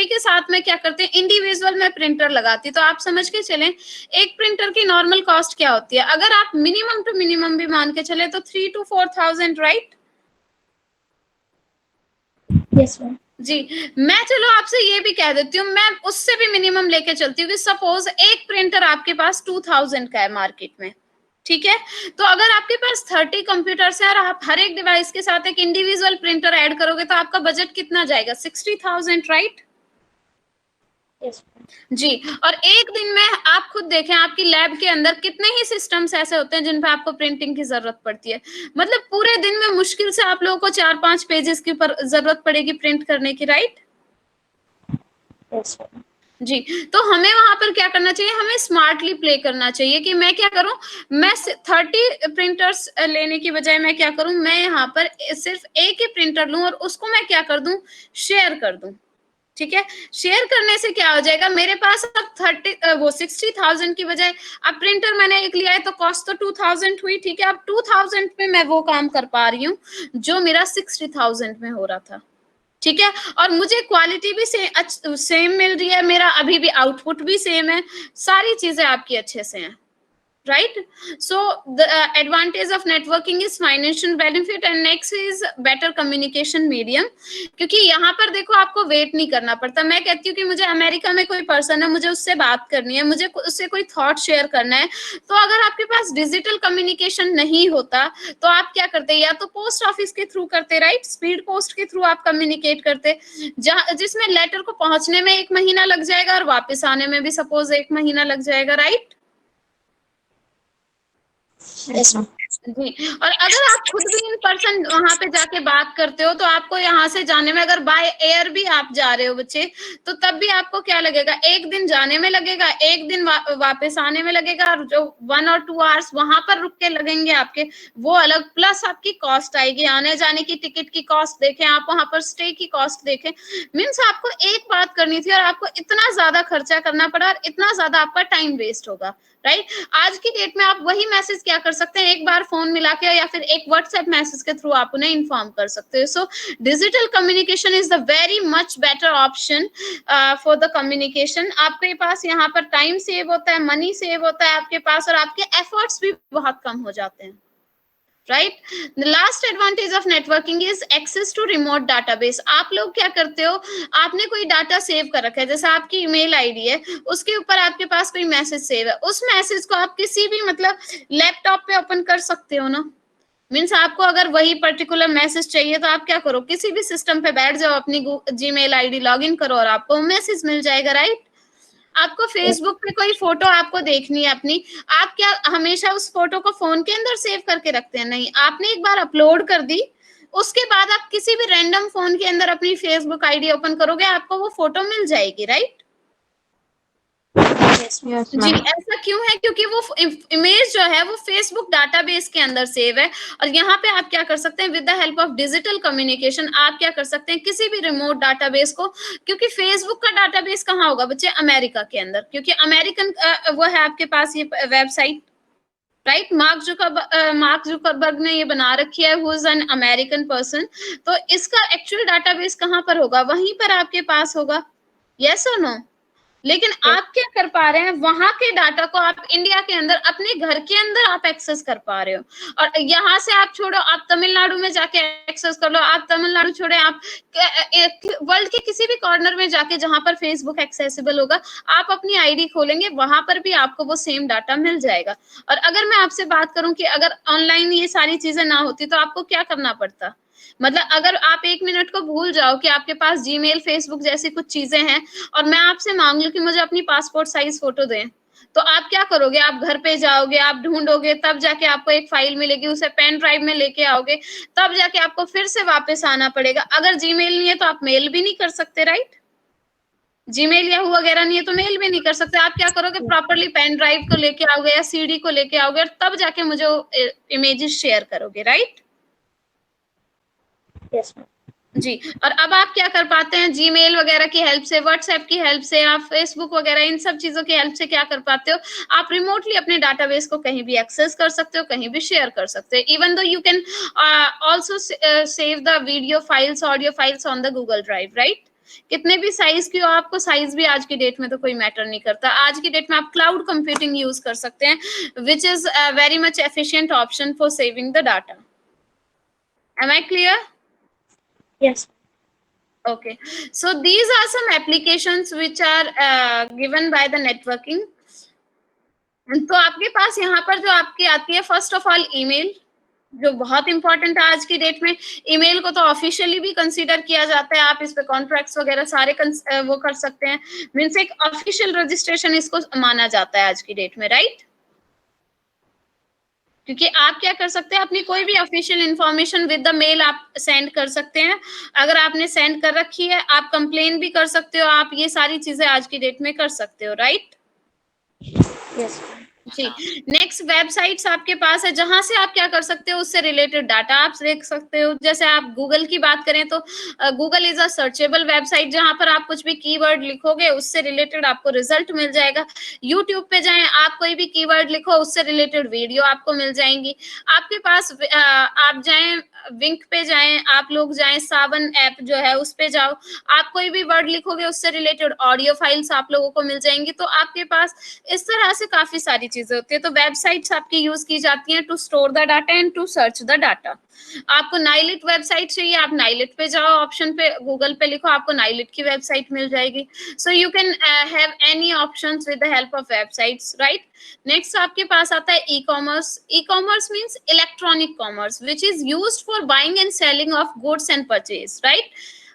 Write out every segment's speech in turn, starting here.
30 के साथ में क्या करते हैं, इंडिविजुअल में प्रिंटर लगाती, तो आप समझ के चलें एक प्रिंटर की नॉर्मल कॉस्ट क्या होती है, अगर आप मिनिमम टू मिनिमम भी मान के चले तो 3 to 4,000, राइट? Yes ma'am. जी, मैं चलो आपसे ये भी कह देती हूँ, मैं उससे भी मिनिमम लेके चलती हूँ कि सपोज एक प्रिंटर आपके पास 2000 का है मार्केट में, ठीक है? तो अगर आपके पास 30 कंप्यूटर्स हैं और आप हर एक डिवाइस के साथ एक इंडिविजुअल प्रिंटर ऐड करोगे तो आपका बजट कितना जाएगा? 60,000, राइट? यस जी, और एक दिन में आप खुद देखें आपकी लैब के अंदर कितने ही सिस्टम्स ऐसे होते हैं जिन पे आपको प्रिंटिंग की जरूरत पड़ती है। मतलब पूरे दिन में मुश्किल से आप लोगों को 4-5 पेजेस की जरूरत पड़ेगी प्रिंट करने की, राइट? Yes ma'am. जी, तो हमें वहां पर क्या करना चाहिए, हमें स्मार्टली प्ले करना चाहिए कि मैं क्या करूं, मैं 30 प्रिंटर्स लेने की बजाय मैं क्या करूं, मैं यहाँ पर सिर्फ एक ही प्रिंटर लूं और उसको मैं क्या कर दूं, शेयर कर दूं, ठीक है? शेयर करने से क्या हो जाएगा, मेरे पास अब 60,000 की बजाय अब प्रिंटर मैंने एक लिया है तो कॉस्ट तो 2000 हुई, ठीक है? अब 2000 में मैं वो काम कर पा रही हूँ जो मेरा 60,000 में हो रहा था, ठीक है? और मुझे क्वालिटी भी सेम मिल रही है, मेरा अभी भी आउटपुट भी सेम है, सारी चीजें आपकी अच्छे से हैं, right? So the advantage of networking is financial benefit and next is better communication medium, क्योंकि यहाँ पर देखो आपको वेट नहीं करना पड़ता। मैं कहती हूँ कि मुझे अमेरिका में कोई पर्सन है, मुझे उससे बात करनी है, मुझे उससे कोई थॉट शेयर करना है, तो अगर आपके पास डिजिटल कम्युनिकेशन नहीं होता तो आप क्या करते, या तो पोस्ट ऑफिस के थ्रू करते, राइट? स्पीड पोस्ट के थ्रू आप कम्युनिकेट करते, जिसमें लेटर को पहुंचने में 1 महीना लग जाएगा और वापस आने में भी सपोज 1 महीना लग जाएगा, राइट? Yes ma'am. जी, और अगर आप खुद भी इन पर्सन वहां पे जाके बात करते हो तो आपको यहाँ से जाने में, अगर बाय एयर भी आप जा रहे हो बच्चे, तो तब भी आपको क्या लगेगा, 1 दिन जाने में लगेगा, 1 दिन वापस आने में लगेगा, और जो 1 और 2 आवर्स वहां पर रुक के लगेंगे आपके, वो अलग, प्लस आपकी कॉस्ट आएगी, आने जाने की टिकट की कॉस्ट देखें आप, वहां पर स्टे की कॉस्ट देखें, मीन्स आपको एक बात करनी थी और आपको इतना ज्यादा खर्चा करना पड़ा और इतना ज्यादा आपका टाइम वेस्ट होगा, राइट? आज की डेट में आप वही मैसेज क्या कर सकते हैं, एक बार फोन मिला के या फिर एक व्हाट्सएप मैसेज के थ्रू आप उन्हें इन्फॉर्म कर सकते हो। So digital communication is the very much better option for the communication. आपके पास यहाँ पर टाइम सेव होता है, मनी सेव होता है आपके पास, और आपके एफर्ट्स भी बहुत कम हो जाते हैं, right? The last advantage of networking is access to remote database. आप लोग क्या करते हो, आपने कोई डाटा सेव कर रखा है, जैसे आपकी ईमेल आईडी है, उसके ऊपर आपके पास कोई मैसेज सेव है, उस मैसेज को आप किसी भी मतलब लैपटॉप पे ओपन कर सकते हो ना। मीन्स आपको अगर वही पर्टिकुलर मैसेज चाहिए तो आप क्या करो, किसी भी सिस्टम पे बैठ जाओ, अपनी जीमेल आईडी लॉग इन करो और आपको मैसेज मिल जाएगा, राइट? आपको फेसबुक पे कोई फोटो आपको देखनी है अपनी, आप क्या हमेशा उस फोटो को फोन के अंदर सेव करके रखते हैं? नहीं, आपने एक बार अपलोड कर दी, उसके बाद आप किसी भी रैंडम फोन के अंदर अपनी फेसबुक आईडी ओपन करोगे, आपको वो फोटो मिल जाएगी, राइट? जी, ऐसा क्यों है? क्योंकि वो इमेज जो है वो फेसबुक डाटाबेस के अंदर सेव है, और यहाँ पे आप क्या कर सकते हैं, with the help of digital communication आप क्या कर सकते हैं, किसी भी रिमोट डाटाबेस को, क्योंकि फेसबुक का डाटाबेस कहाँ होगा बच्चे, अमेरिका के अंदर, क्योंकि अमेरिकन वो है आपके पास ये वेबसाइट, राइट? मार्क जुकरबर्ग ने ये बना रखी है, who is an American person, तो इसका एक्चुअल डाटाबेस कहाँ पर होगा, वहीं पर आपके पास होगा, यस और नो? लेकिन आप क्या कर पा रहे हैं, वहां के डाटा को आप इंडिया के अंदर अपने घर के अंदर आप एक्सेस कर पा रहे हो, और यहाँ से आप छोड़ो, आप तमिलनाडु में जाके एक्सेस कर लो, आप तमिलनाडु छोड़े, आप वर्ल्ड के किसी भी कॉर्नर में जाके जहां पर फेसबुक एक्सेसिबल होगा, आप अपनी आईडी खोलेंगे, वहां पर भी आपको वो सेम डाटा मिल जाएगा। और अगर मैं आपसे बात करूं कि अगर ऑनलाइन ये सारी चीजें ना होती तो आपको क्या करना पड़ता, मतलब अगर आप 1 मिनट को भूल जाओ कि आपके पास जीमेल, फेसबुक जैसी कुछ चीजें हैं, और मैं आपसे मांग लूं कि मुझे अपनी पासपोर्ट साइज फोटो दें, तो आप क्या करोगे, आप घर पे जाओगे, आप ढूंढोगे, तब जाके आपको एक फाइल मिलेगी, उसे पेन ड्राइव में लेके आओगे, तब जाके आपको फिर से वापस आना पड़ेगा। अगर जीमेल नहीं है तो आप मेल भी नहीं कर सकते, राइट? जीमेल या वगैरह नहीं है तो मेल भी नहीं कर सकते। आप क्या करोगे, प्रॉपरली पेन ड्राइव को लेके आओगे या सीडी को लेके आओगे, और तब जाके मुझे इमेजेस शेयर करोगे, राइट? Yes ma'am. जी, और अब आप क्या कर पाते हैं, जीमेल वगैरह की हेल्प से, व्हाट्सएप की हेल्प से, आप फेसबुक वगैरह इन सब चीजों की हेल्प से क्या कर पाते हो, आप रिमोटली अपने डाटाबेस को कहीं भी एक्सेस कर सकते हो, कहीं भी शेयर कर सकते हो। Even though you can also save the video files, audio files on the Google drive, right? कितने भी साइज की हो, आपको साइज भी आज की डेट में तो कोई मैटर नहीं करता। आज की डेट में आप क्लाउड कंप्यूटिंग यूज कर सकते हैं, which is very much efficient option for saving the data. Am I clear? Yes. Okay, so these are some applications which are given by the networking. तो आपके पास यहाँ पर जो आपकी आती है, फर्स्ट ऑफ ऑल ईमेल, जो बहुत इंपॉर्टेंट है आज की डेट में। ईमेल को तो ऑफिशियली भी कंसीडर किया जाता है, आप इस पे कॉन्ट्रैक्ट्स वगैरह सारे वो कर सकते हैं, मीन्स एक ऑफिशियल रजिस्ट्रेशन इसको माना जाता है आज की डेट में, राइट? क्योंकि आप क्या कर सकते हैं, अपनी कोई भी official information with the mail आप सेंड कर सकते हैं। अगर आपने सेंड कर रखी है, आप कंप्लेन भी कर सकते हो, आप ये सारी चीजें आज की डेट में कर सकते हो, राइट? Yes. जी। नेक्स्ट, वेबसाइट्स आपके पास है जहां से आप क्या कर सकते हो, उससे रिलेटेड डाटा आप देख सकते हो। जैसे आप गूगल की बात करें तो Google is a searchable website, जहां पर आप कुछ भी कीवर्ड लिखोगे उससे रिलेटेड आपको रिजल्ट मिल जाएगा। यूट्यूब पे जाएं, आप कोई भी कीवर्ड लिखो, उससे रिलेटेड वीडियो आपको मिल जाएंगी। आपके पास आप जाएं विंक पे जाएं, आप लोग जाएं सावन ऐप जो है उस पे जाओ, आप कोई भी वर्ड लिखोगे उससे रिलेटेड ऑडियो फाइल्स आप लोगों को मिल जाएंगी। तो आपके पास इस तरह से काफी सारी चीजें होती है। तो वेबसाइट्स आपकी यूज की जाती हैं to store the data and to search the data. आपको नाइलिट वेबसाइट चाहिए, आप नाइलिट पे जाओ, ऑप्शन पे गूगल पे लिखो, आपको नाइलिट की वेबसाइट मिल जाएगी। So you can have any options with the help of websites, right? Next आपके पास आता है e commerce. E commerce means electronic commerce which is used for buying and selling of goods and purchase, right?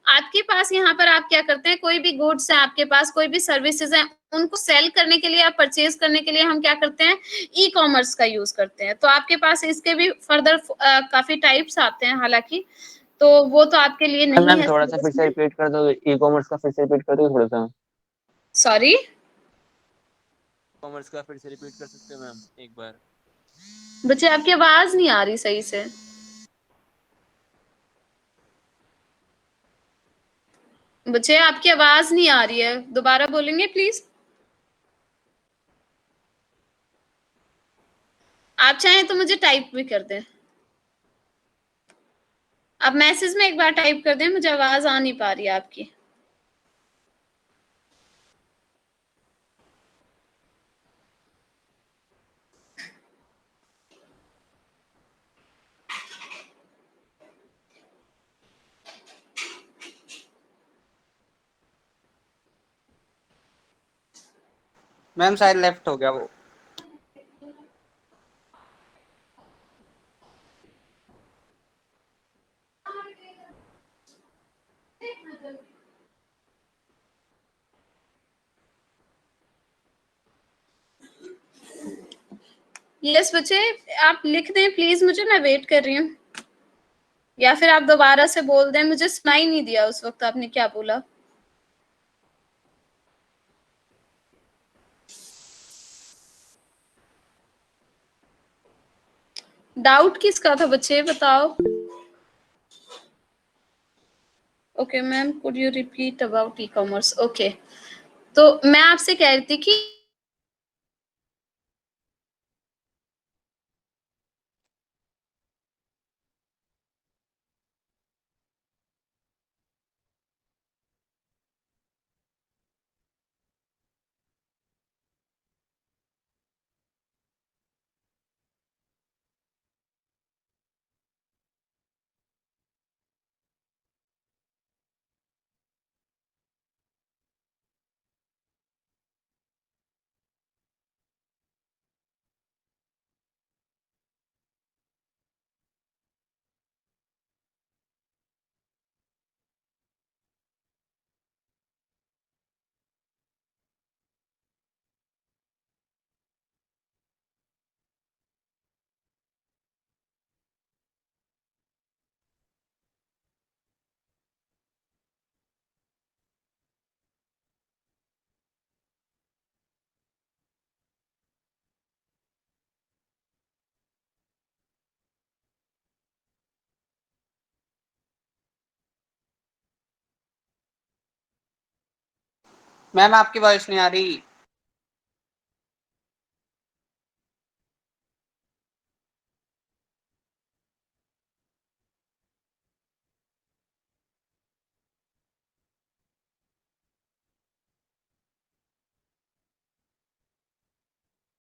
आपके पास यहाँ पर आप क्या करते हैं, कोई भी गुड्स है आपके पास, कोई भी सर्विसेज है, उनको सेल करने के लिए या परचेज करने के लिए हम क्या करते हैं, ई कॉमर्स का यूज करते हैं। तो आपके पास इसके भी फर्दर काफी टाइप्स आते हैं हालांकि, तो वो तो आपके लिए नहीं मैम है थोड़ा सा फिर सिलेबस से में। रिपीट कर दो, ई कॉमर्स का फिर से रिपीट कर दो थोड़ा सा। सॉरी, कॉमर्स का फिर से रिपीट कर सकते हो मैम एक बार? बच्चे आपकी आवाज नहीं आ रही सही से। बच्चे आपकी आवाज नहीं आ रही है, दोबारा बोलेंगे प्लीज? आप चाहें तो मुझे टाइप भी कर दें, आप मैसेज में एक बार टाइप कर दें, मुझे आवाज आ नहीं पा रही है आपकी। मैम शायद लेफ्ट हो गया वो। यस बच्चे, आप लिख दें प्लीज मुझे, मैं वेट कर रही हूँ। या फिर आप दोबारा से बोल दें, मुझे सुनाई नहीं दिया उस वक्त आपने क्या बोला। डाउट किसका था बच्चे, बताओ। Okay ma'am, could you repeat about e commerce? Okay, तो मैं आपसे कह रही थी कि मैम आपकी वॉइस नहीं आ रही।